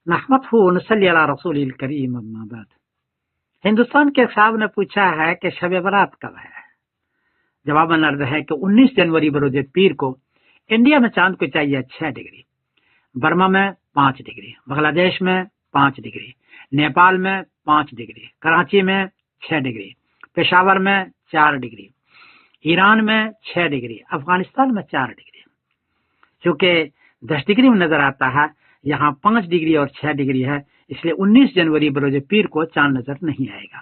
نحمده ونصلي علی رسول الکریم اما بعد۔ ہندوستان کے صاحب نے پوچھا ہے کہ شب برات کب ہے؟ جواب عرض ہے کہ 19 جنوری بروز پیر کو انڈیا میں چاند کو چاہیے 6 ڈگری، برما میں 5 ڈگری، بنگلہ دیش میں 5 ڈگری، نیپال میں 5 ڈگری، کراچی میں 6 ڈگری، پشاور میں 4 ڈگری، ایران میں 6 ڈگری، افغانستان میں 4 ڈگری۔ چونکہ 10 ڈگری میں نظر آتا ہے، یہاں 5 ڈگری اور 6 ڈگری ہے، اس لیے 19 جنوری بروز پیر کو چاند نظر نہیں آئے گا۔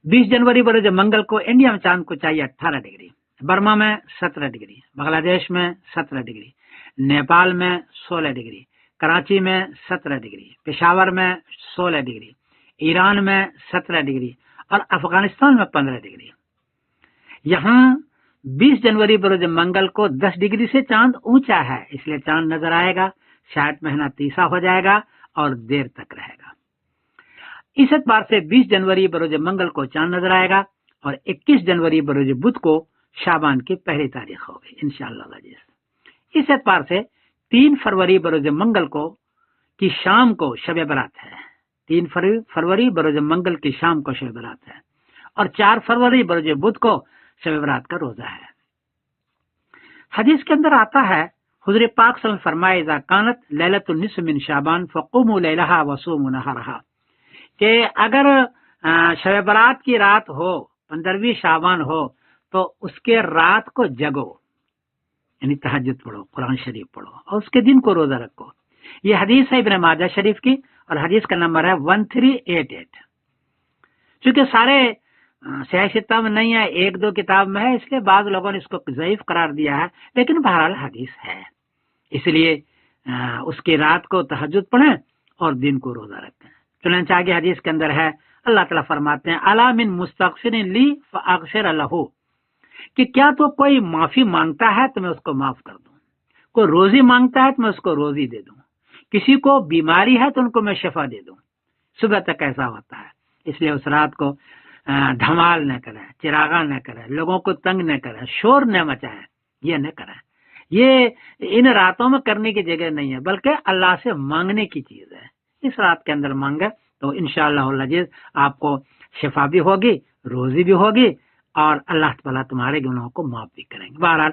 20 جنوری بروز منگل کو انڈیا میں چاند کو چاہیے 18 ڈگری، برما میں 17 ڈگری، بنگلہ دیش میں 17 ڈگری، نیپال میں 16 ڈگری، کراچی میں 17 ڈگری، پشاور میں 16 ڈگری، ایران میں 17 ڈگری اور افغانستان میں 15 ڈگری۔ یہاں 20 جنوری بروز منگل کو 10 ڈگری سے چاند اونچا ہے، اس لیے چاند نظر آئے گا، شاید مہینہ تیسا ہو جائے گا اور دیر تک رہے گا۔ اس اعتبار سے 20 جنوری بروز منگل کو چاند نظر آئے گا اور 21 جنوری بروز بدھ کو شعبان کی پہلی تاریخ ہوگی انشاءاللہ العزیز۔ اس اعتبار سے 3 فروری بروز منگل کو کی شام کو شب برات ہے، 3 فروری بروز منگل کی شام کو شب برات ہے اور 4 فروری بروز بدھ کو شب برات کا روزہ ہے۔ حدیث کے اندر آتا ہے، حضور پاک صلی اللہ علیہ وسلم فرمائے اذا کانت لیلۃ النصف من شعبان فقوموا لیلہا وصوموا نہارہا، کہ اگر شب برات کی رات ہو، 15ویں شعبان ہو، تو اس کے رات کو جگو، یعنی تہجد پڑھو، قرآن شریف پڑھو اور اس کے دن کو روزہ رکھو۔ یہ حدیث ہے ابن ماجہ شریف کی اور حدیث کا نمبر ہے 1388۔ چونکہ سارے صحیح ستہ میں نہیں ہے، 1-2 کتاب میں ہے، اس لیے بعض لوگوں نے اس کو ضعیف قرار دیا ہے، لیکن بہرحال حدیث ہے، اس لیے اس کی رات کو تہجد پڑھیں اور دن کو روزہ رکھیں۔ چنانچہ آگے حدیث کے اندر ہے، اللہ تعالیٰ فرماتے ہیں الا من مستغفر لی فاغفر لہ، کہ کیا تو کوئی معافی مانگتا ہے تو میں اس کو معاف کر دوں، کوئی روزی مانگتا ہے تو میں اس کو روزی دے دوں، کسی کو بیماری ہے تو ان کو میں شفا دے دوں۔ صبح تک ایسا ہوتا ہے، اس لیے اس رات کو دھمال نہ کریں، چراغاں نہ کریں، لوگوں کو تنگ نہ کریں، شور نہ مچائیں، یہ نہ کریں۔ یہ ان راتوں میں کرنے کی جگہ نہیں ہے، بلکہ اللہ سے مانگنے کی چیز ہے۔ اس رات کے اندر مانگے تو انشاءاللہ العزیز آپ کو شفا بھی ہوگی، روزی بھی ہوگی اور اللہ تعالیٰ تمہارے گناہوں کو معاف بھی کریں گے۔ بہرحال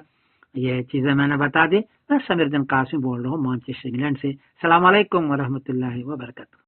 یہ چیزیں میں نے بتا دی۔ میں سمیر الدین قاسمی بول رہا ہوں مانچسٹر انگلینڈ سے۔ السلام علیکم ورحمۃ اللہ وبرکاتہ۔